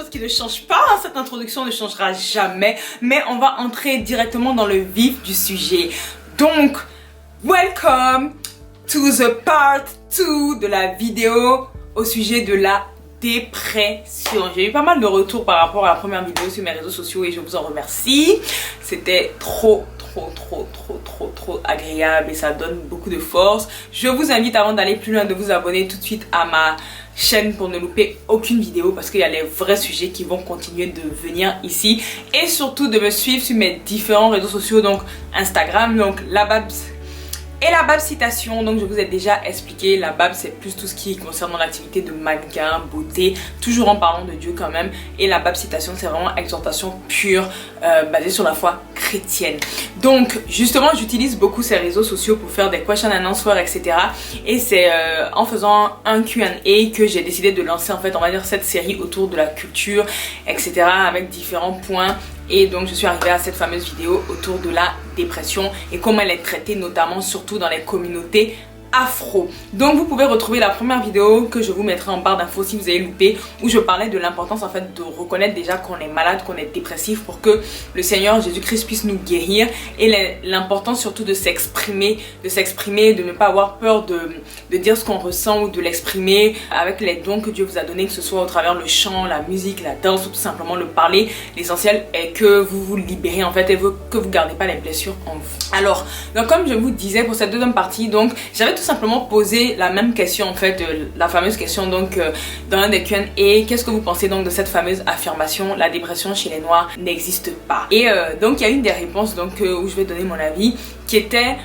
chose qui ne change pas, hein. Cette introduction ne changera jamais, mais on va entrer directement dans le vif du sujet. Donc, welcome to the part 2 de la vidéo au sujet de la dépression. J'ai eu pas mal de retours par rapport à la première vidéo sur mes réseaux sociaux et je vous en remercie. C'était trop agréable et ça donne beaucoup de force. Je vous invite, avant d'aller plus loin, de vous abonner tout de suite à ma chaîne pour ne louper aucune vidéo, parce qu'il y a les vrais sujets qui vont continuer de venir ici, et surtout de me suivre sur mes différents réseaux sociaux, donc Instagram, donc la Babs et la Babs Citation. Donc je vous ai déjà expliqué, la Babs c'est plus tout ce qui concerne mon activité de mannequin, beauté, toujours en parlant de Dieu quand même, et la Babs Citation c'est vraiment exhortation pure, basée sur la foi chrétienne. Donc justement j'utilise beaucoup ces réseaux sociaux pour faire des question and answer, etc. Et c'est en faisant un Q&A que j'ai décidé de lancer en fait, on va dire, cette série autour de la culture, etc. avec différents points. Et donc je suis arrivée à cette fameuse vidéo autour de la dépression et comment elle est traitée, notamment surtout dans les communautés afro. Donc vous pouvez retrouver la première vidéo que je vous mettrai en barre d'infos si vous avez loupé, où je parlais de l'importance en fait de reconnaître déjà qu'on est malade, qu'on est dépressif, pour que le Seigneur Jésus-Christ puisse nous guérir, et l'importance surtout de s'exprimer, de ne pas avoir peur de dire ce qu'on ressent ou de l'exprimer avec les dons que Dieu vous a donnés, que ce soit au travers le chant, la musique, la danse ou tout simplement le parler. L'essentiel est que vous vous libérez en fait et que vous gardez pas les blessures en vous. Alors, donc comme je vous disais pour cette deuxième partie, donc j'avais tout simplement posé la même question en fait, la fameuse question donc dans un des Q&A, qu'est-ce que vous pensez donc de cette fameuse affirmation, la dépression chez les noirs n'existe pas. Et donc il y a une des réponses donc où je vais donner mon avis, qui était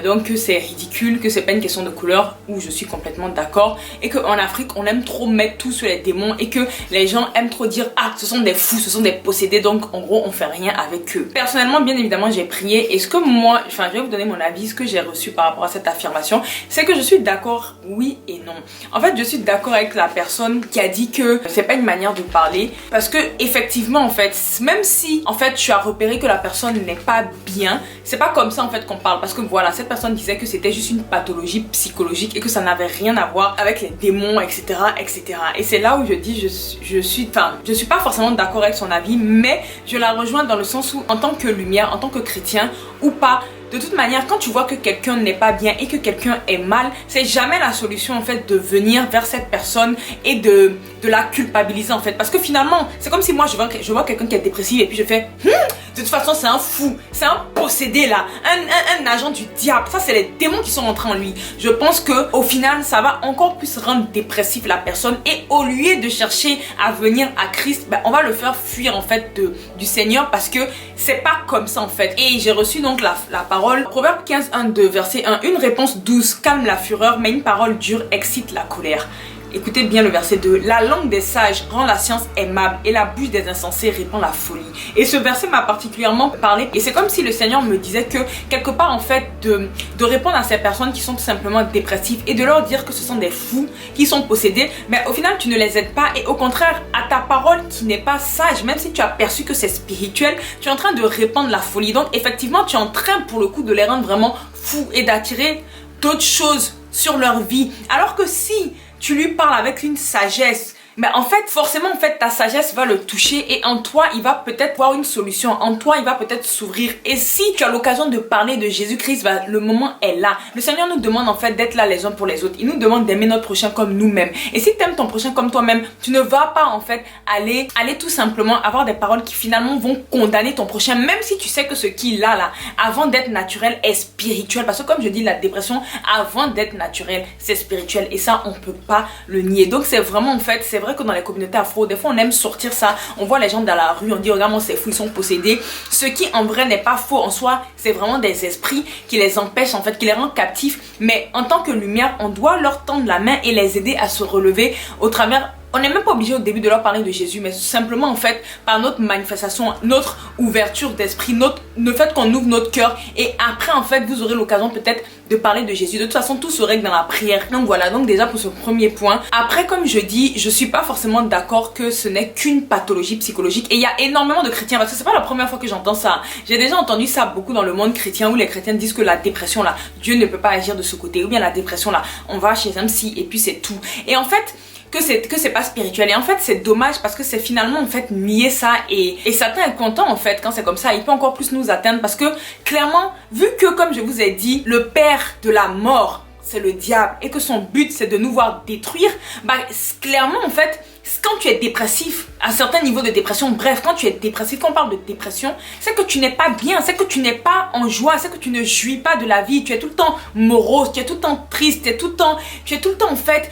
donc que c'est ridicule, que c'est pas une question de couleur, où je suis complètement d'accord, et qu'en Afrique on aime trop mettre tout sur les démons et que les gens aiment trop dire ah ce sont des fous, ce sont des possédés, donc en gros on fait rien avec eux. Personnellement bien évidemment j'ai prié, et ce que moi, enfin je vais vous donner mon avis, ce que j'ai reçu par rapport à cette affirmation, c'est que je suis d'accord oui et non. En fait je suis d'accord avec la personne qui a dit que c'est pas une manière de parler, parce que effectivement en fait, même si en fait tu as repéré que la personne n'est pas bien, c'est pas comme ça en fait qu'on parle, parce que voilà, cette personne disait que c'était juste une pathologie psychologique et que ça n'avait rien à voir avec les démons, etc., etc. Et c'est là où je dis je suis pas forcément d'accord avec son avis, mais je la rejoins dans le sens où en tant que lumière, en tant que chrétien ou pas, de toute manière, quand tu vois que quelqu'un n'est pas bien et que quelqu'un est mal, c'est jamais la solution en fait de venir vers cette personne et de la culpabiliser en fait. Parce que finalement, c'est comme si moi je vois quelqu'un qui est dépressif et puis je fais de toute façon c'est un fou, c'est un possédé là, un agent du diable. Ça c'est les démons qui sont entrés en lui. Je pense que au final ça va encore plus rendre dépressif la personne, et au lieu de chercher à venir à Christ, ben, on va le faire fuir en fait du Seigneur, parce que c'est pas comme ça en fait. Et j'ai reçu donc la parole, Proverbe 15, 1, 2, verset 1, une réponse douce calme la fureur, mais une parole dure excite la colère. Écoutez bien le verset 2. La langue des sages rend la science aimable et la bouche des insensés répand la folie. Et ce verset m'a particulièrement parlé, et c'est comme si le Seigneur me disait que quelque part en fait de répondre à ces personnes qui sont tout simplement dépressives et de leur dire que ce sont des fous qui sont possédés, mais au final tu ne les aides pas, et au contraire à ta parole qui n'est pas sage, même si tu as perçu que c'est spirituel, tu es en train de répandre la folie. Donc effectivement tu es en train pour le coup de les rendre vraiment fous et d'attirer d'autres choses sur leur vie. Alors que si tu lui parles avec une sagesse, mais en fait, forcément, en fait, ta sagesse va le toucher, et en toi, il va peut-être voir une solution. En toi, il va peut-être s'ouvrir. Et si tu as l'occasion de parler de Jésus-Christ, bah, le moment est là. Le Seigneur nous demande en fait d'être là les uns pour les autres. Il nous demande d'aimer notre prochain comme nous-mêmes. Et si tu aimes ton prochain comme toi-même, tu ne vas pas en fait aller tout simplement avoir des paroles qui finalement vont condamner ton prochain, même si tu sais que ce qu'il a là, avant d'être naturel, est spirituel. Parce que comme je dis, la dépression, avant d'être naturelle, c'est spirituel. Et ça, on peut pas le nier. Donc c'est vraiment en fait, c'est vrai que dans les communautés afro, des fois on aime sortir ça, on voit les gens dans la rue, on dit regarde moi c'est fou, ils sont possédés, ce qui en vrai n'est pas faux en soi, c'est vraiment des esprits qui les empêchent en fait, qui les rendent captifs, mais en tant que lumière, on doit leur tendre la main et les aider à se relever au travers. On n'est même pas obligé au début de leur parler de Jésus, mais simplement en fait par notre manifestation, notre ouverture d'esprit, le fait qu'on ouvre notre cœur, et après en fait vous aurez l'occasion peut-être de parler de Jésus. De toute façon tout se règle dans la prière. Donc voilà, donc déjà pour ce premier point. Après comme je dis, je suis pas forcément d'accord que ce n'est qu'une pathologie psychologique, et il y a énormément de chrétiens, parce que c'est pas la première fois que j'entends ça. J'ai déjà entendu ça beaucoup dans le monde chrétien, où les chrétiens disent que la dépression là, Dieu ne peut pas agir de ce côté, ou bien la dépression là, on va chez un psy et puis c'est tout. Et en fait que c'est pas spirituel. Et en fait c'est dommage parce que c'est finalement en fait nier ça, et Satan est content en fait quand c'est comme ça. Il peut encore plus nous atteindre parce que clairement, vu que comme je vous ai dit, le père de la mort c'est le diable et que son but c'est de nous voir détruire, bah clairement en fait quand tu es dépressif, à un certain niveau de dépression, bref, quand tu es dépressif, quand on parle de dépression, c'est que tu n'es pas bien, c'est que tu n'es pas en joie, c'est que tu ne jouis pas de la vie, tu es tout le temps morose, tu es tout le temps triste, tu es tout le temps en fait,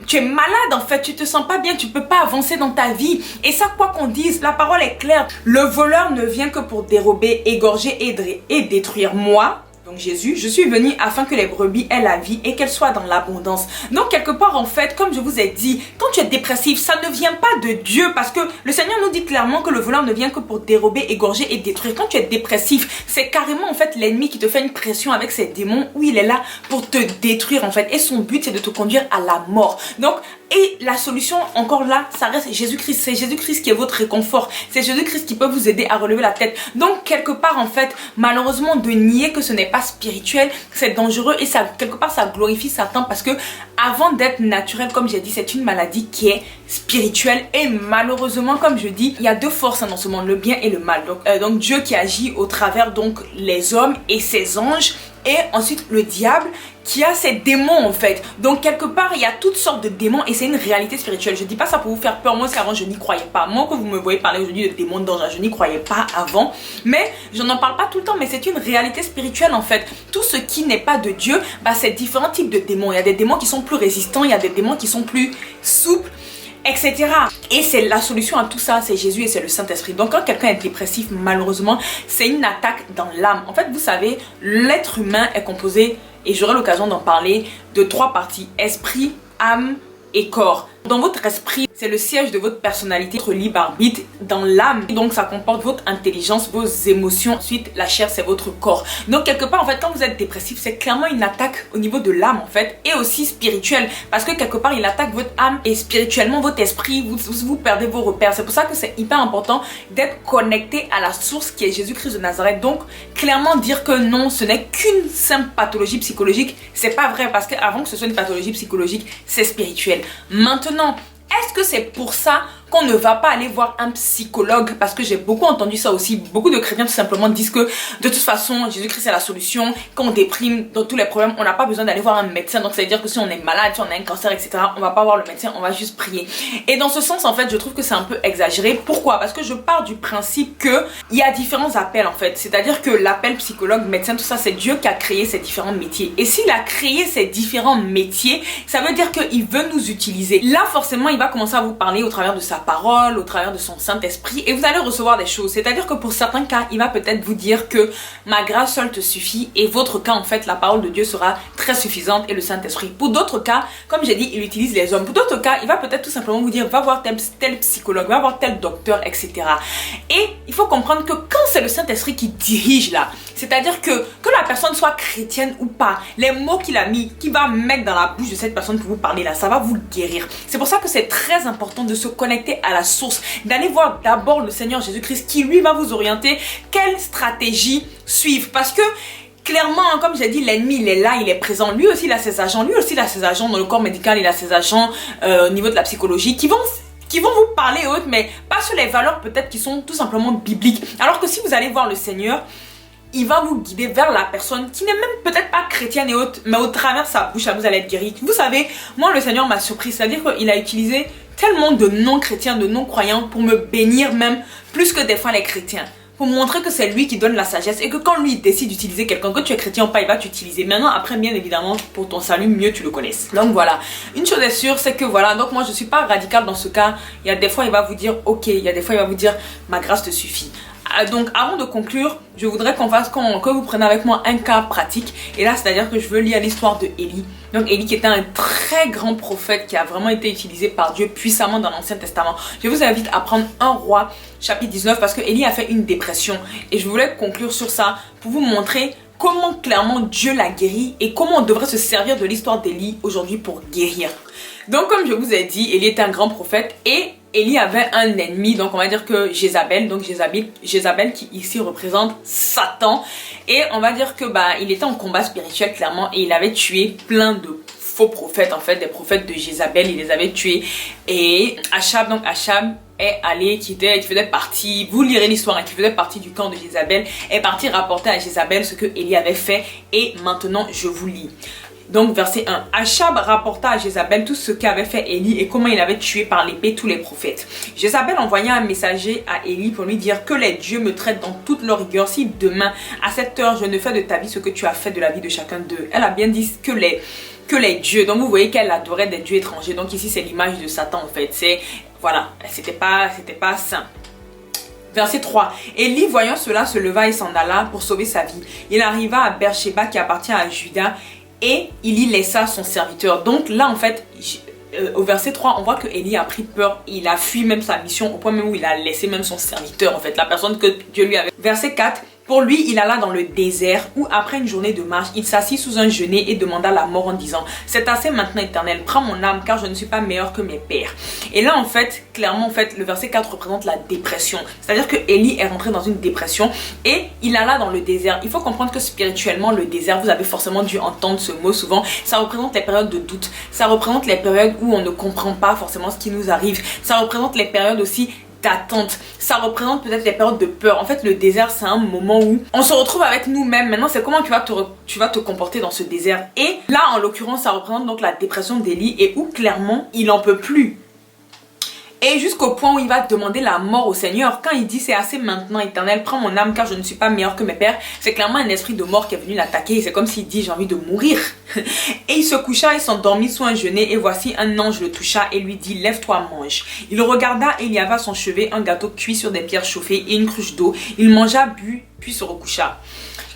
tu es malade en fait, tu te sens pas bien, tu peux pas avancer dans ta vie. Et ça, quoi qu'on dise, la parole est claire, le voleur ne vient que pour dérober, égorger et détruire. Moi, donc Jésus, je suis venu afin que les brebis aient la vie et qu'elles soient dans l'abondance. Donc quelque part en fait, comme je vous ai dit, quand tu es dépressif, ça ne vient pas de Dieu, parce que le Seigneur nous dit clairement que le voleur ne vient que pour dérober, égorger et détruire. Quand tu es dépressif, c'est carrément en fait l'ennemi qui te fait une pression avec ses démons, où il est là pour te détruire en fait, et son but c'est de te conduire à la mort. Donc et la solution, encore là, ça reste Jésus-Christ. C'est Jésus-Christ qui est votre réconfort. C'est Jésus-Christ qui peut vous aider à relever la tête. Donc, quelque part, en fait, malheureusement, de nier que ce n'est pas spirituel, c'est dangereux, et ça, quelque part, ça glorifie Satan, parce que avant d'être naturel, comme j'ai dit, c'est une maladie qui est spirituelle. Et malheureusement, comme je dis, il y a deux forces dans ce monde, le bien et le mal. Donc Dieu qui agit au travers donc les hommes et ses anges, et ensuite le diable qui a ses démons en fait. Donc quelque part il y a toutes sortes de démons, et c'est une réalité spirituelle. Je dis pas ça pour vous faire peur, moi parce qu'avant je n'y croyais pas. Moi que vous me voyez parler aujourd'hui de démons, d'anges, je n'y croyais pas avant, mais je n'en parle pas tout le temps, mais c'est une réalité spirituelle en fait. Tout ce qui n'est pas de Dieu, bah c'est différents types de démons. Il y a des démons qui sont plus résistants, il y a des démons qui sont plus souples, etc. Et c'est la solution à tout ça, c'est Jésus et c'est le Saint-Esprit. Donc quand quelqu'un est dépressif, malheureusement, c'est une attaque dans l'âme. En fait, vous savez, l'être humain est composé, et j'aurai l'occasion d'en parler, de 3 parties: esprit, âme et corps. Dans votre esprit, c'est le siège de votre personnalité, votre libre arbitre. Dans l'âme, donc ça comporte votre intelligence, vos émotions. Ensuite, la chair, c'est votre corps. Donc quelque part, en fait, quand vous êtes dépressif, c'est clairement une attaque au niveau de l'âme, en fait, et aussi spirituelle, parce que quelque part, il attaque votre âme, et spirituellement, votre esprit, vous perdez vos repères. C'est pour ça que c'est hyper important d'être connecté à la source qui est Jésus-Christ de Nazareth. Donc, clairement dire que non, ce n'est qu'une simple pathologie psychologique, c'est pas vrai, parce qu'avant que ce soit une pathologie psychologique, c'est spirituel. Maintenant, est-ce que c'est pour ça qu'on ne va pas aller voir un psychologue? Parce que j'ai beaucoup entendu ça aussi. Beaucoup de chrétiens tout simplement disent que de toute façon Jésus-Christ est la solution. Quand on déprime, dans tous les problèmes, on n'a pas besoin d'aller voir un médecin. Donc ça veut dire que si on est malade, si on a un cancer, etc., on va pas voir le médecin, on va juste prier. Et dans ce sens, en fait, je trouve que c'est un peu exagéré. Pourquoi? Parce que je pars du principe que il y a différents appels en fait. C'est-à-dire que l'appel psychologue, médecin, tout ça, c'est Dieu qui a créé ces différents métiers. Et s'il a créé ces différents métiers, ça veut dire qu'il veut nous utiliser. Là, forcément, il va commencer à vous parler au travers de sa parole, au travers de son Saint-Esprit, et vous allez recevoir des choses. C'est-à-dire que pour certains cas, il va peut-être vous dire que ma grâce seule te suffit, et votre cas, en fait, la parole de Dieu sera très suffisante, et le Saint-Esprit. Pour d'autres cas, comme j'ai dit, il utilise les hommes. Pour d'autres cas, il va peut-être tout simplement vous dire, va voir tel psychologue, va voir tel docteur, etc. Et il faut comprendre que quand c'est le Saint-Esprit qui dirige là, c'est-à-dire que la personne soit chrétienne ou pas, les mots qu'il a mis, qu'il va mettre dans la bouche de cette personne pour vous parler là, ça va vous guérir. C'est pour ça que c'est très important de se connecter à la source, d'aller voir d'abord le Seigneur Jésus-Christ qui lui va vous orienter quelle stratégie suivre. Parce que clairement, comme j'ai dit, l'ennemi il est là, il est présent. Lui aussi il a ses agents, dans le corps médical, il a ses agents au niveau de la psychologie qui vont vous parler autres, mais pas sur les valeurs peut-être qui sont tout simplement bibliques. Alors que si vous allez voir le Seigneur, il va vous guider vers la personne qui n'est même peut-être pas chrétienne et autres, mais au travers de sa bouche, vous allez être guéri. Vous savez, moi le Seigneur m'a surpris, c'est-à-dire qu'il a utilisé tellement de non-chrétiens, de non-croyants pour me bénir même plus que des fois les chrétiens. Pour montrer que c'est lui qui donne la sagesse et que quand lui décide d'utiliser quelqu'un, que tu es chrétien ou pas, il va t'utiliser. Maintenant, après, bien évidemment, pour ton salut, mieux tu le connaisses. Donc voilà, une chose est sûre, c'est que voilà, donc moi je suis pas radicale dans ce cas. Il y a des fois, il va vous dire ok, il y a des fois, il va vous dire ma grâce te suffit. Donc avant de conclure, je voudrais que vous preniez avec moi un cas pratique. Et là, c'est-à-dire que je veux lire l'histoire de Élie. Donc Élie qui était un très grand prophète qui a vraiment été utilisé par Dieu puissamment dans l'Ancien Testament. Je vous invite à prendre 1 Roi chapitre 19 parce que Élie a fait une dépression. Et je voulais conclure sur ça pour vous montrer comment clairement Dieu l'a guéri et comment on devrait se servir de l'histoire d'Élie aujourd'hui pour guérir. Donc comme je vous ai dit, Élie était un grand prophète et Élie avait un ennemi, donc on va dire que Jézabel qui ici représente Satan. Et on va dire que il était en combat spirituel clairement et il avait tué plein de faux prophètes en fait, des prophètes de Jézabel, il les avait tués. Et Achab est allé, qui faisait partie, vous lirez l'histoire, hein, qui faisait partie du camp de Jézabel, est parti rapporter à Jézabel ce que Élie avait fait. Et maintenant je vous lis. Donc verset 1, Achab rapporta à Jézabel tout ce qu'avait fait Élie et comment il avait tué par l'épée tous les prophètes. Jézabel envoya un messager à Élie pour lui dire que les dieux me traitent dans toute leur rigueur si demain à cette heure je ne fais de ta vie ce que tu as fait de la vie de chacun d'eux. Elle a bien dit que les dieux, donc vous voyez qu'elle adorait des dieux étrangers, donc ici c'est l'image de Satan en fait, c'est, voilà, c'était pas saint. Verset 3. Élie voyant cela se leva et s'en alla pour sauver sa vie. Il arriva à Beersheba qui appartient à Juda et il y laissa son serviteur. Donc là en fait, au verset 3, on voit que Élie a pris peur, il a fui même sa mission au point même où il a laissé même son serviteur en fait, la personne que Dieu lui avait. Verset 4. Pour lui, il alla dans le désert où, après une journée de marche, il s'assit sous un genêt et demanda la mort en disant « C'est assez maintenant, Éternel, prends mon âme car je ne suis pas meilleur que mes pères. » Et là, en fait, clairement, en fait, le verset 4 représente la dépression. C'est-à-dire que Élie est rentré dans une dépression et il alla dans le désert. Il faut comprendre que spirituellement, le désert, vous avez forcément dû entendre ce mot souvent, ça représente les périodes de doute. Ça représente les périodes où on ne comprend pas forcément ce qui nous arrive. Ça représente les périodes aussi d'attente, ça représente peut-être les périodes de peur. En fait, le désert, c'est un moment où on se retrouve avec nous-mêmes. Maintenant, c'est comment tu vas te comporter dans ce désert. Et là, en l'occurrence, ça représente donc la dépression d'Élie et où clairement, il en peut plus. Et jusqu'au point où il va demander la mort au Seigneur. Quand il dit c'est assez maintenant, Éternel, prends mon âme car je ne suis pas meilleur que mes pères, c'est clairement un esprit de mort qui est venu l'attaquer. C'est comme s'il dit j'ai envie de mourir. Et il se coucha et s'endormit sous un genêt et voici un ange le toucha et lui dit lève-toi, mange. Il regarda et il y avait à son chevet un gâteau cuit sur des pierres chauffées et une cruche d'eau. Il mangea, but, puis se recoucha.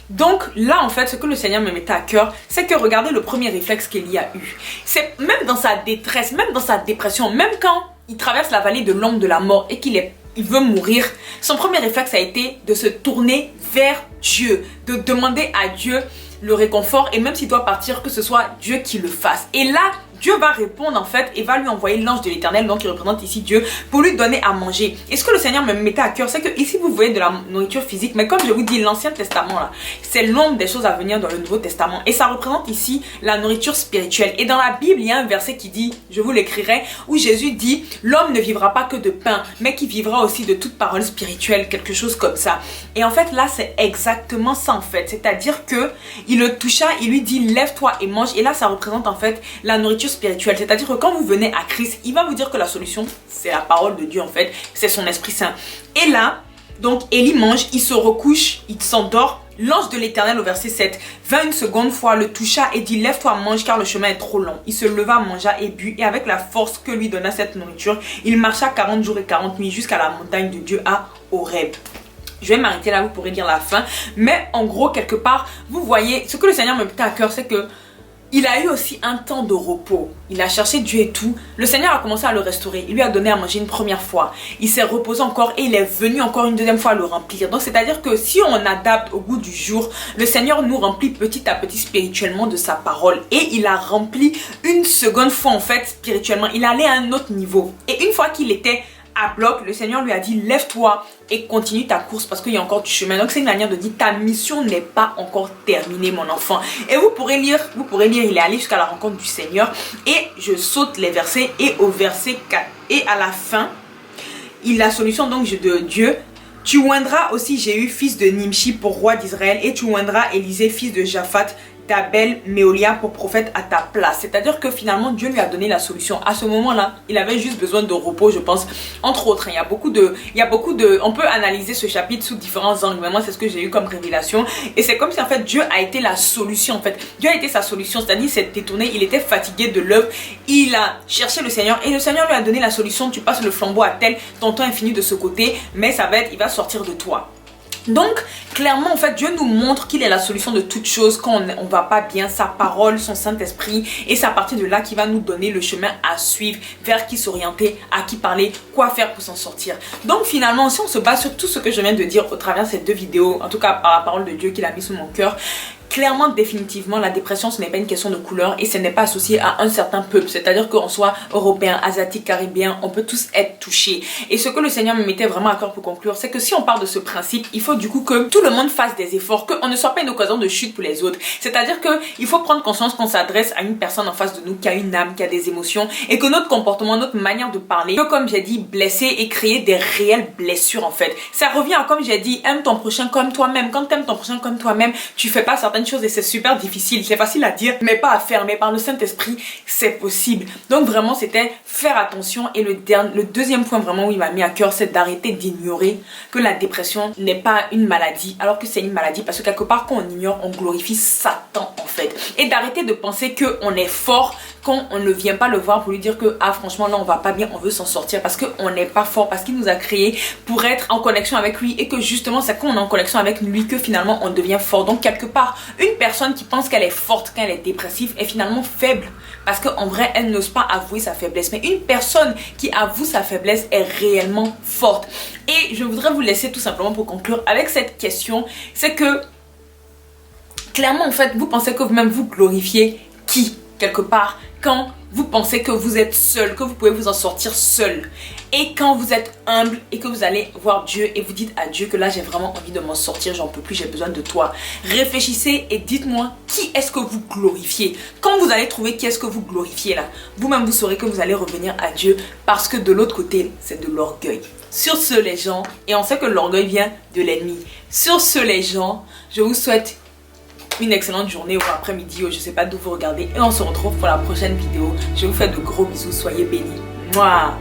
Donc là en fait ce que le Seigneur me mettait à cœur, c'est que regardez le premier réflexe qu'Élie a eu. C'est même dans sa détresse, même dans sa dépression, même quand il traverse la vallée de l'ombre de la mort et qu'il veut mourir, son premier réflexe a été de se tourner vers Dieu, de demander à Dieu le réconfort et même s'il doit partir, que ce soit Dieu qui le fasse. Et là, Dieu va répondre en fait et va lui envoyer l'ange de l'Éternel, donc il représente ici Dieu, pour lui donner à manger. Et ce que le Seigneur me mettait à cœur, c'est que ici vous voyez de la nourriture physique, mais comme je vous dis, l'Ancien Testament là, c'est l'ombre des choses à venir dans le Nouveau Testament. Et ça représente ici la nourriture spirituelle. Et dans la Bible, il y a un verset qui dit, je vous l'écrirai, où Jésus dit, l'homme ne vivra pas que de pain, mais qui vivra aussi de toute parole spirituelle, quelque chose comme ça. Et en fait là, c'est exactement ça en fait. C'est-à-dire que il le toucha, il lui dit, lève-toi et mange. Et là, ça représente en fait la nourriture spirituelle, c'est-à-dire que quand vous venez à Christ, il va vous dire que la solution c'est la parole de Dieu en fait, c'est son Esprit Saint. Et là, donc Élie mange, il se recouche, il s'endort. L'ange de l'Éternel au verset 7 vint une seconde fois, le toucha et dit lève-toi, mange car le chemin est trop long. Il se leva, mangea et but et avec la force que lui donna cette nourriture, il marcha 40 jours et 40 nuits jusqu'à la montagne de Dieu à Horeb. Je vais m'arrêter là, vous pourrez lire la fin, mais en gros quelque part, vous voyez, ce que le Seigneur me mettait à cœur, c'est que il a eu aussi un temps de repos. Il a cherché Dieu et tout. Le Seigneur a commencé à le restaurer. Il lui a donné à manger une première fois. Il s'est reposé encore et il est venu encore une deuxième fois le remplir. Donc c'est-à-dire que si on adapte au goût du jour, le Seigneur nous remplit petit à petit spirituellement de sa parole. Et il a rempli une seconde fois en fait spirituellement. Il allait à un autre niveau. Et une fois qu'il était à bloc, le Seigneur lui a dit lève-toi et continue ta course parce qu'il y a encore du chemin. Donc c'est une manière de dire ta mission n'est pas encore terminée mon enfant. Et vous pourrez lire, il est allé jusqu'à la rencontre du Seigneur. Et je saute les versets et au verset 4 et à la fin, la solution donc de Dieu. Tu oindras aussi Jéhu fils de Nimshi pour roi d'Israël et tu oindras Élisée fils de Japhat d'Abel Méolia pour prophète à ta place. C'est-à-dire que finalement Dieu lui a donné la solution. À ce moment-là, il avait juste besoin de repos, je pense. Entre autres, il y a beaucoup de, on peut analyser ce chapitre sous différents angles. Mais moi, c'est ce que j'ai eu comme révélation. Et c'est comme si en fait Dieu a été la solution. En fait, Dieu a été sa solution. C'est-à-dire, il s'est détourné, il était fatigué de l'œuvre. Il a cherché le Seigneur et le Seigneur lui a donné la solution. Tu passes le flambeau à tel, ton temps est fini de ce côté, mais il va sortir de toi. Donc, clairement, en fait, Dieu nous montre qu'il est la solution de toutes choses quand on va pas bien, sa parole, son Saint-Esprit. Et c'est à partir de là qu'il va nous donner le chemin à suivre, vers qui s'orienter, à qui parler, quoi faire pour s'en sortir. Donc, finalement, si on se base sur tout ce que je viens de dire au travers de ces deux vidéos, en tout cas par la parole de Dieu qu'il a mis sous mon cœur, clairement, définitivement, la dépression, ce n'est pas une question de couleur et ce n'est pas associé à un certain peuple. C'est-à-dire qu'on soit européen, asiatique, caribéen, on peut tous être touchés. Et ce que le Seigneur me mettait vraiment à cœur pour conclure, c'est que si on part de ce principe, il faut du coup que tout le monde fasse des efforts, qu'on ne soit pas une occasion de chute pour les autres. C'est-à-dire qu'il faut prendre conscience qu'on s'adresse à une personne en face de nous qui a une âme, qui a des émotions et que notre comportement, notre manière de parler peut, comme j'ai dit, blesser et créer des réelles blessures en fait. Ça revient à, comme j'ai dit, aime ton prochain comme toi-même. Quand tu aimes ton prochain comme toi-même, tu fais pas certaines choses et c'est super difficile. C'est facile à dire, mais pas à faire. Mais par le Saint-Esprit, c'est possible. Donc vraiment, c'était faire attention. Et le deuxième point vraiment où il m'a mis à cœur, c'est d'arrêter d'ignorer que la dépression n'est pas une maladie, alors que c'est une maladie. Parce que quelque part, quand on ignore, on glorifie Satan en fait. Et d'arrêter de penser qu'on est fort quand on ne vient pas le voir pour lui dire que ah franchement là on va pas bien, on veut s'en sortir, parce qu'on n'est pas fort, parce qu'il nous a créés pour être en connexion avec lui et que justement c'est quand on est en connexion avec lui que finalement on devient fort. Donc quelque part, une personne qui pense qu'elle est forte quand elle est dépressive est finalement faible, parce qu'en vrai elle n'ose pas avouer sa faiblesse. Mais une personne qui avoue sa faiblesse est réellement forte. Et je voudrais vous laisser tout simplement pour conclure avec cette question, c'est que clairement en fait vous pensez que vous-même vous glorifiez qui quelque part quand vous pensez que vous êtes seul, que vous pouvez vous en sortir seul. Et quand vous êtes humble et que vous allez voir Dieu et vous dites à Dieu que là j'ai vraiment envie de m'en sortir, j'en peux plus, j'ai besoin de toi. Réfléchissez et dites-moi qui est-ce que vous glorifiez. Quand vous allez trouver qui est-ce que vous glorifiez là, vous-même vous saurez que vous allez revenir à Dieu, parce que de l'autre côté c'est de l'orgueil. Sur ce les gens, et on sait que l'orgueil vient de l'ennemi. Sur ce les gens, je vous souhaite une excellente journée ou après-midi ou je sais pas d'où vous regardez et on se retrouve pour la prochaine vidéo. Je vous fais de gros bisous, soyez bénis. Mouah.